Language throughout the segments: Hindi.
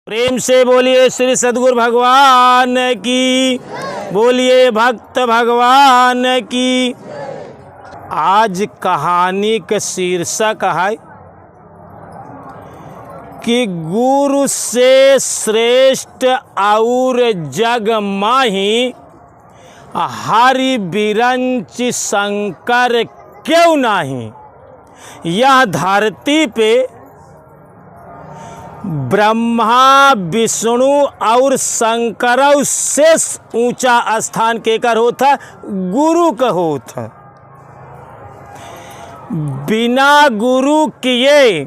प्रेम से बोलिए श्री सद्गुरु भगवान की, बोलिए भक्त भगवान की। आज कहानी का शीर्षक है कि गुरु से श्रेष्ठ और जग माही हरि बिरंच शंकर क्यों नहीं। यह धरती पे ब्रह्मा विष्णु और शंकर से ऊंचा स्थान केकर होता, गुरु का होता। बिना गुरु किए,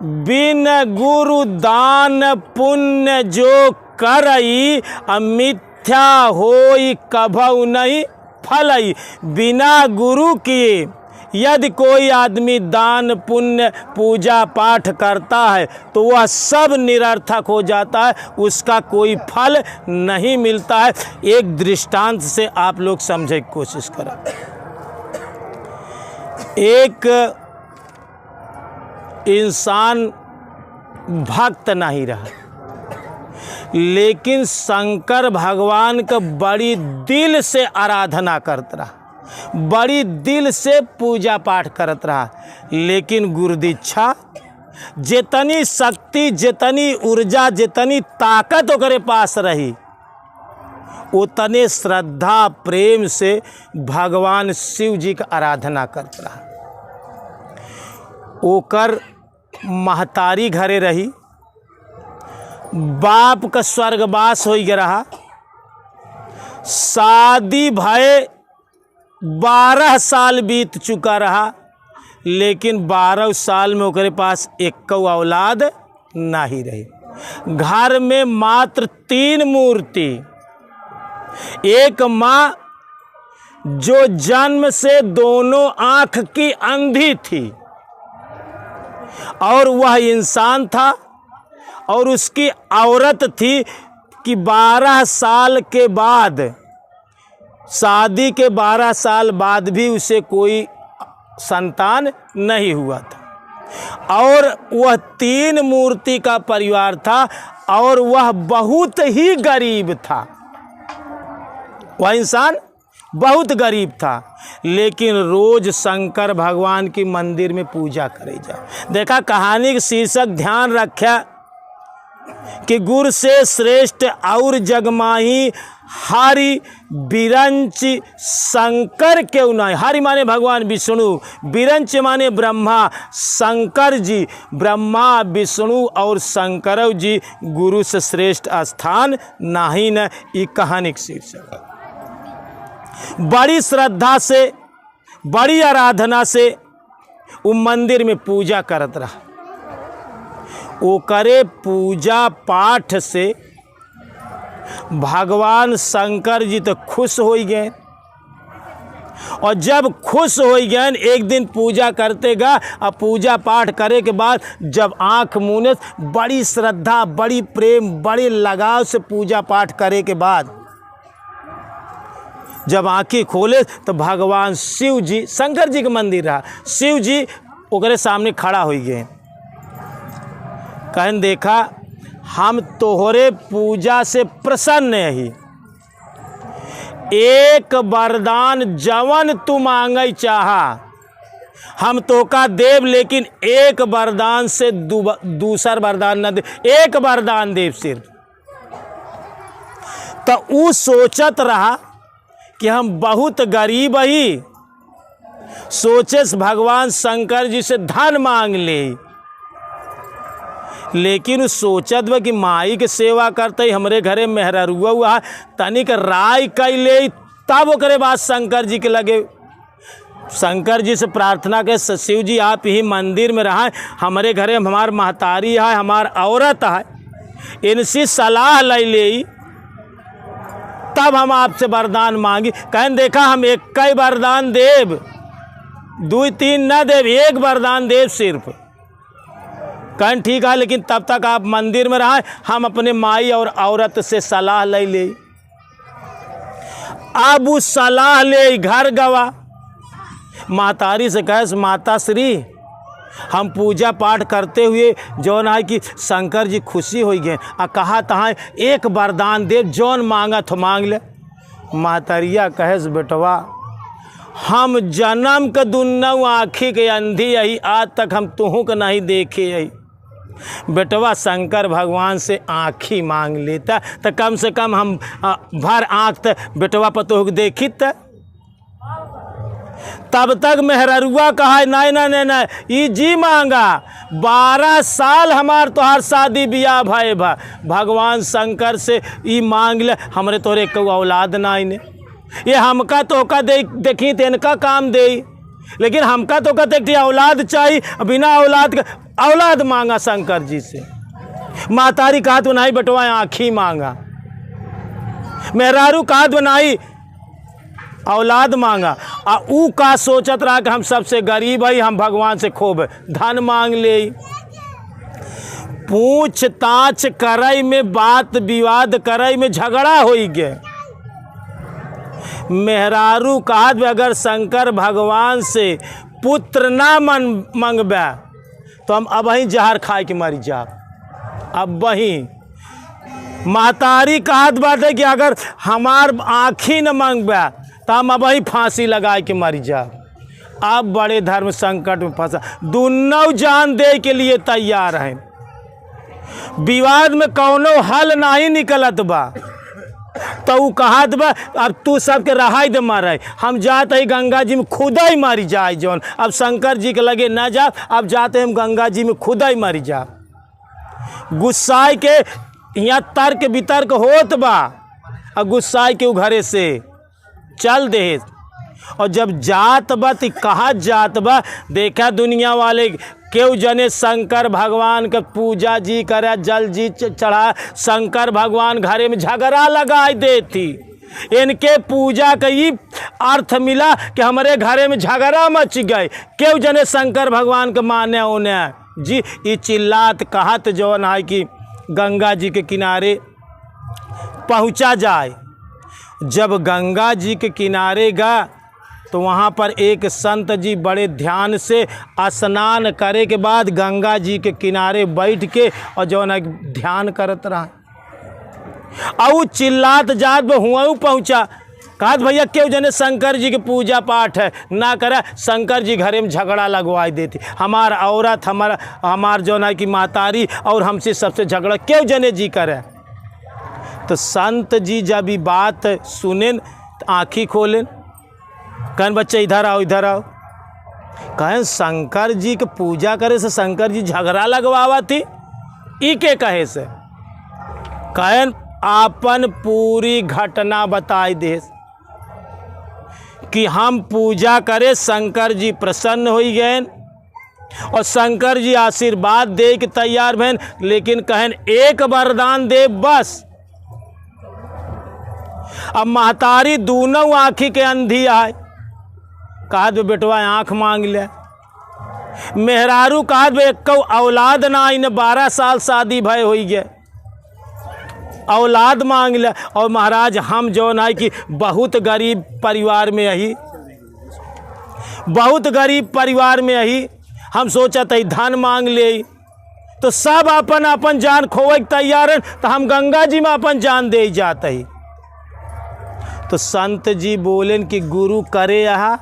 बिन गुरु दान पुण्य जो करई, मिथ्या होई कभऊ नहीं फलई। बिना गुरु किए यदि कोई आदमी दान पुण्य पूजा पाठ करता है तो वह सब निरर्थक हो जाता है, उसका कोई फल नहीं मिलता है। एक दृष्टांत से आप लोग समझने की कोशिश करें। एक इंसान भक्त नहीं रहा, लेकिन शंकर भगवान का बड़ी दिल से आराधना करता रहा, बड़ी दिल से पूजा पाठ करत रहा। लेकिन गुरुदीक्षा, जितनी शक्ति, जितनी ऊर्जा, जितनी ताकत ओकरे पास रही, उतने श्रद्धा प्रेम से भगवान शिव जी का आराधना करता रहा। ओकर महतारी घरे रही, बाप का स्वर्गवास हो गया रहा, शादी भय 12 साल बीत चुका रहा, लेकिन 12 साल में ओकरे पास एक औलाद नहीं रही। घर में मात्र 3 मूर्ति। एक माँ जो जन्म से दोनों आँख की अंधी थी और वह इंसान था, और उसकी औरत थी कि 12 साल के बाद, शादी के 12 साल बाद भी उसे कोई संतान नहीं हुआ था। और वह 3 मूर्ति का परिवार था और वह बहुत ही गरीब था। वह इंसान बहुत गरीब था, लेकिन रोज शंकर भगवान की मंदिर में पूजा करे जा। देखा कहानी का शीर्षक ध्यान रखा कि गुरु से श्रेष्ठ और जगमाही हरि बिरंच शंकर क्यों नहीं। हरि माने भगवान विष्णु, बिरंच माने ब्रह्मा, शंकर जी ब्रह्मा विष्णु और शंकर जी गुरु से श्रेष्ठ स्थान नहीं न। ये कहानी का शीर्षक है। बड़ी श्रद्धा से, बड़ी आराधना से वो मंदिर में पूजा करत रहा। वो करे पूजा पाठ से भगवान शंकर जी तो खुश हो गए, और जब खुश हो गए एक दिन पूजा करते गा, और पूजा पाठ करे के बाद जब आँख मूने, बड़ी श्रद्धा, बड़ी प्रेम, बड़े लगाव से पूजा पाठ करे के बाद जब आँखें खोले तो भगवान शिव जी, शंकर जी का मंदिर रहा, शिव जी ओकरे सामने खड़ा हो गए। कहन देखा हम तोहरे पूजा से प्रसन्न ही, एक वरदान जवन तू मांगे चाहा हम तोका देव, लेकिन एक वरदान से दूसर वरदान न दे, एक वरदान देव सिर्फ। तो वो सोचत रहा कि हम बहुत गरीब ही, सोचे भगवान शंकर जी से धन मांग ले, लेकिन सोचत बा कि माई के सेवा करते हमरे घरे मेहररुआ हुआ, तनिक राय कैले, तब ओकरे बाद शंकर जी के लगे, शंकर जी से प्रार्थना के शिव जी आप ही मंदिर में रहा, हमारे घरे हमार महतारी है, हमार औरत है, इनसे सलाह ले ले, तब हम आपसे वरदान मांगी। कहन देखा हम एक ही वरदान देव, 2-3 न देव, एक वरदान देव सिर्फ। कहन ठीक है, लेकिन तब तक आप मंदिर में रहा, हम अपने माई और औरत से सलाह ले ले। अब उस सलाह ले घर गवा, महतारी से कहे माता श्री हम पूजा पाठ करते हुए जौन है कि शंकर जी खुशी हो गए आ कहा तहाँ एक वरदान दे, जौन मांगा तो मांग ले। महतरिया कहेस बेटवा हम जन्म के दुन्नौ आँखी के अंधी यही, आज तक हम तुहू के नहीं देखे यही। बेटवा शंकर भगवान से आँखी मांग लेता तो कम से कम हम भर आँख तो बेटवा पतोह देखी तब तक मेहररुआ कहा नहीं नहीं नहीं नहीं ई जी मांगा 12 साल हमार तोहार शादी बियाह भाई भा भगवान शंकर से ई मांग ले, हमरे तोरे को औलाद नहीं ने। ये हमका तो का देखी तेनका काम दे, लेकिन हमका तो का देखी औलाद चाहिए, बिना औलाद का औलाद मांगा शंकर जी से। मातारी कहा तो नहीं बेटवा आँखी मांगा, मेहरारू कहा तो नहीं औलाद मांगा। आ ऊ का सोचत रहा कि हम सबसे गरीब है, हम भगवान से खूब धन मांग ले। पूछताछ करई में, बात विवाद करई में झगड़ा हो गए। मेहरारू कहा अगर शंकर भगवान से पुत्र ना मंगबे तो हम अब ही जहर खाए के मर जा। अब वही महतारी कहत बात है कि अगर हमार आँखी न मंगबे तो हम अब ही फांसी लगाए के मर जा। अब बड़े धर्म संकट में फंसा, दोनों जान दे के लिए तैयार हैं। विवाद में कौनो हल नहीं निकलत बा तो ऊ कहत बा अब तू सबके रहाई दे मारे, हम जाते ही गंगा जी में खुदा ही मारी जाए। जौन अब शंकर जी के लगे ना जा, अब जाते हम गंगा जी में खुदा ही मारी जा। गुस्साए के यहाँ तर्क वितर्क होत बा, अब गुस्साए के ऊ घरे से चल दे। और जब जात बा तो कहा जात बा, देखा दुनिया वाले क्यों जने शंकर भगवान का पूजा जी करे, जल जी चढ़ा, शंकर भगवान घरे में झगड़ा लगाई देती। इनके पूजा का ये अर्थ मिला कि हमारे घरे में झगड़ा मच गए, क्यों जने शंकर भगवान का माने उन्हें जी। ये चिल्लात कहत जौन है कि गंगा जी के किनारे पहुँचा जाए। जब गंगा जी के किनारे गा तो वहाँ पर एक संत जी बड़े ध्यान से स्नान करे के बाद गंगा जी के किनारे बैठ के और जो है ध्यान करत रहा। और चिल्लात जात में हुआ पहुँचा, कहा भैया क्यों जने शंकर जी के पूजा पाठ है ना करे, शंकर जी घरे में झगड़ा लगवाई देती। हमार औरत हमार जो है कि महतारी और हमसे सबसे झगड़ा क्यों जने जी करे। तो संत जी जब ये बात सुने आँखी खोलें, कहन बच्चे इधर आओ इधर आओ। कहन शंकर जी के पूजा करे से शंकर जी झगड़ा लगवावा थी, ई के कहे से। कहन आपन पूरी घटना बताई दे कि हम पूजा करे शंकर जी प्रसन्न हो गए और शंकर जी आशीर्वाद दे के तैयार भैन, लेकिन कहन एक वरदान दे बस। अब महतारी दोनों आँखी के अंधी आए, कहा बेटवा आँख मांग ले। मेहरारू कहा एक औलाद ना आई, 12 साल शादी भय हो गए, औलाद मांग ले। और महाराज हम जो है कि बहुत गरीब परिवार में यही, बहुत गरीब परिवार में यही हम सोचत है धन मांग ले तो सब अपन अपन जान खोवे तैयार है, तो हम गंगा जी में अपन जान दे जाते ही। तो संत जी बोलें कि गुरु करे यहाँ,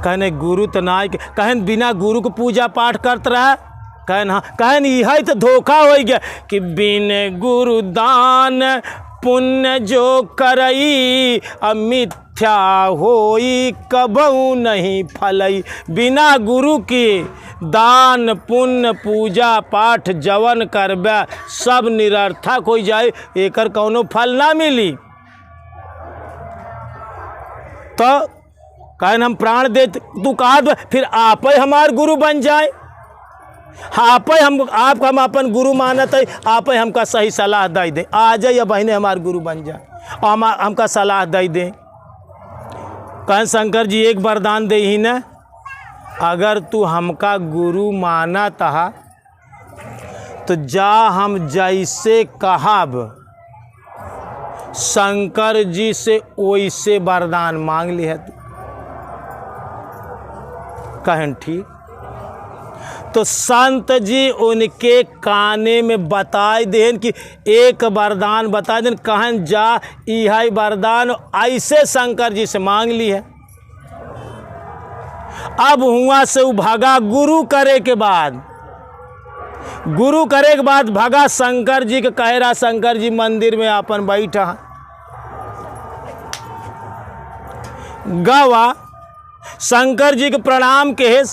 कहने गुरु तो ना, कहन बिना गुरु को पूजा पाठ करते रहा। कहन हाँ, कहन यही तो धोखा हो गया कि बिन गुरु दान पुण्य जो करई, मिथ्या होई कबहू नहीं फलई। बिना गुरु के दान पुण्य पूजा पाठ जवन करबे सब निरर्थक हो जाए, एकर कौनो फल ना मिली। तो कहन हम प्राण दे, तू कहा फिर आप ही हमार गुरु बन जाए। आप ही हम अपन गुरु मानत है, आप ही हमका सही सलाह दे दें, आ जाए या बहने हमार गुरु बन जाए और हमका सलाह दे दें। कहन शंकर जी एक वरदान दे ही न, अगर तू हमका गुरु माना तहा तो जा हम जैसे कहब शंकर जी से वैसे वरदान मांग ली है। कहन ठीक। तो संत जी उनके काने में बताए देन कि एक वरदान बता देन, कहन जा यह वरदान ऐसे शंकर जी से मांग ली है। अब हुआ से भागा गुरु करे के बाद भागा शंकर जी के कह रहा, शंकर जी मंदिर में अपन बैठा गवा शंकर जी के प्रणाम के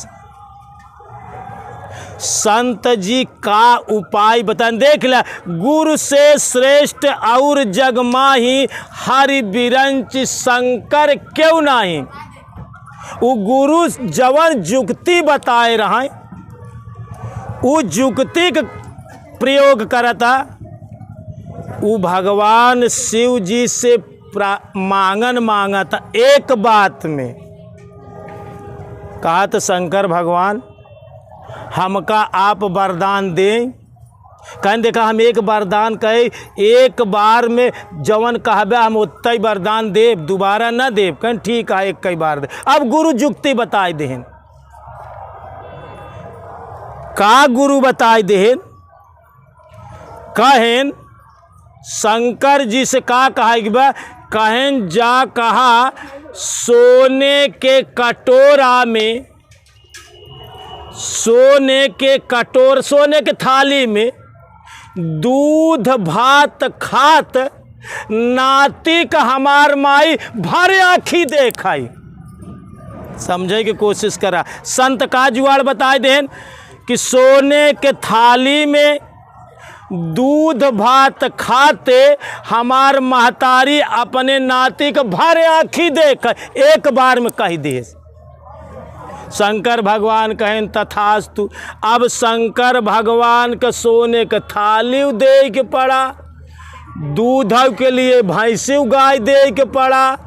संत जी का उपाय बताएं। देख ला, गुरु से श्रेष्ठ और जग माही, हरि बिरंच शंकर क्यों नहीं। वो गुरु जवन जुक्ति बताए रहा, वो जुक्ति का प्रयोग करता, वो भगवान शिव जी से मांगा था। एक बात में कहा तो शंकर भगवान हमका आप वरदान दें। कहने देखा हम एक वरदान कहे, एक बार में जवन कहबे हम उतना ही वरदान देव, दोबारा न देव। कहन ठीक है, एक कई बार दे। अब गुरु जुक्ति बताए देहन, का गुरु बताए देहन, कहन शंकर जी से का कहा, कहन जा कहा सोने के कटोरा में, सोने के थाली में दूध भात खात, नाती का हमार माई भर आँखी देखाई। समझे की कोशिश करा। संत का जुआड़ बताए देन कि सोने के थाली में दूध भात खाते हमार महतारी अपने नाती का भर आँखी देख, एक बार में कही दे। शंकर भगवान कहें तथास्तु। अब शंकर भगवान के सोने के थाली दे के पड़ा, दूध के लिए भैंसी गाय दे के पड़ा,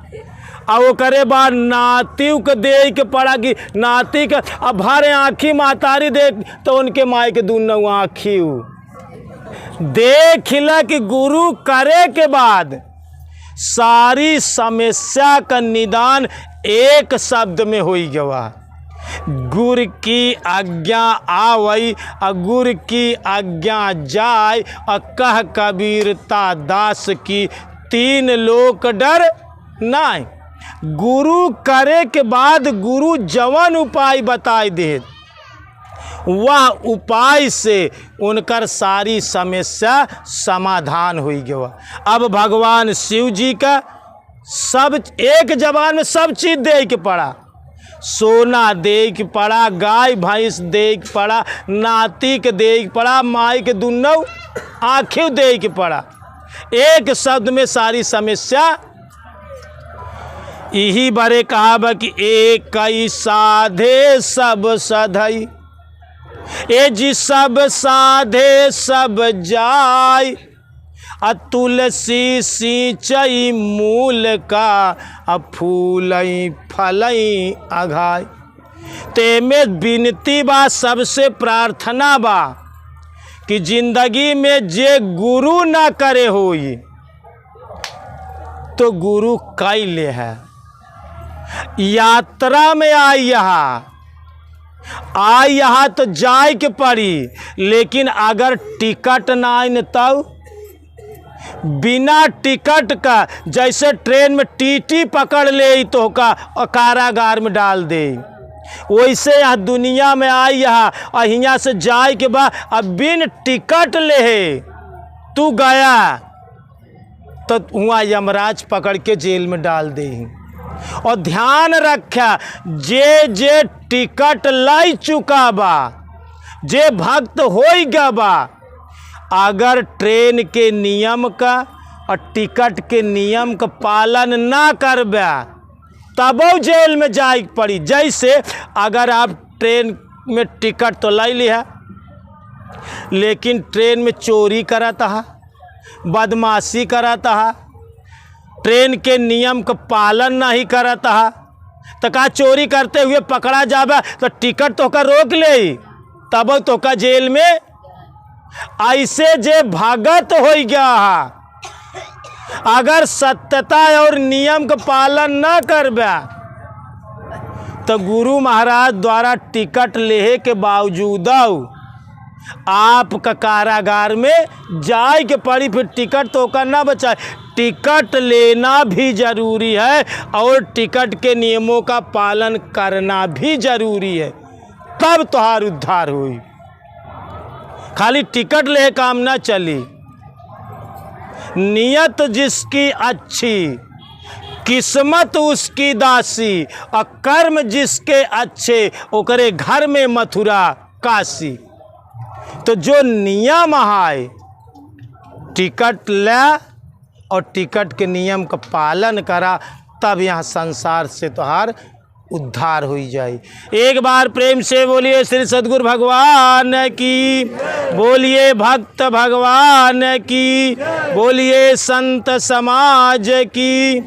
और करे बाद नाती के दे के पड़ा कि नाती के अब भरे आँखी महतारी देख, तो उनके माई के दोनों आँखी देख ला कि गुरु करे के बाद सारी समस्या का निदान एक शब्द में हो गया। गुरु की आज्ञा आवई और गुरु की आज्ञा जाय, और कह कबीरता दास की तीन लोक डर नहीं। गुरु करे के बाद गुरु जवन उपाय बताए दे, वह उपाय से उनकर सारी समस्या समाधान हो गया। अब भगवान शिव जी का सब एक जबान में सब चीज़ दे के पड़ा, सोना दे के पड़ा, गाय भैंस दे के पड़ा, नाती के दे के पड़ा, माई के दोनों आँखें दे के पड़ा। एक शब्द में सारी समस्या। यही बारे कहा कि एक ही साधे सब सधई, ए जी सब साधे सब जाय, तुलसी सिंचई मूल का, फूलई फलई अघाय। ते में विनती बा, सबसे प्रार्थना बा कि जिंदगी में जे गुरु ना करे होई तो गुरु कैले है। यात्रा में आई यहाँ तो जाए के पड़ी, लेकिन अगर टिकट ना आए तब बिना टिकट का, जैसे ट्रेन में टीटी पकड़ ले तो का कारागार में डाल दे, वैसे यहाँ दुनिया में आई और यहाँ से जाए के बाद अब बिन टिकट ले तू गया तो वहाँ यमराज पकड़ के जेल में डाल दे। और ध्यान रखा, जे जे टिकट लाई चुका बा, जे भक्त हो गया बा, अगर ट्रेन के नियम का और टिकट के नियम का पालन ना करबा तब जेल में जाए पड़ी। जैसे अगर आप ट्रेन में टिकट तो लाई लिया, लेकिन ट्रेन में चोरी कराता है, बदमाशी कराता है, ट्रेन के नियम का पालन नहीं करता है, तो का चोरी करते हुए पकड़ा जाबा तो टिकट तो का रोक ले, तब तो का जेल में। ऐसे जे भगत हो गया है, अगर सत्यता और नियम का पालन न करबा तो गुरु महाराज द्वारा टिकट लेहे के बावजूद आपका कारागार में जाए के पड़ी। फिर टिकट तो करना बचाए, टिकट लेना भी जरूरी है और टिकट के नियमों का पालन करना भी जरूरी है, तब तुम्हार उद्धार हुई। खाली टिकट ले काम ना चली। नियत जिसकी अच्छी, किस्मत उसकी दासी, और कर्म जिसके अच्छे, ओकरे घर में मथुरा काशी। तो जो नियम है, टिकट ले और टिकट के नियम का पालन करा, तब यहाँ संसार से तुहार उद्धार हो जाए। एक बार प्रेम से बोलिए श्री सद्गुरु भगवान की, बोलिए भक्त भगवान की, बोलिए संत समाज की।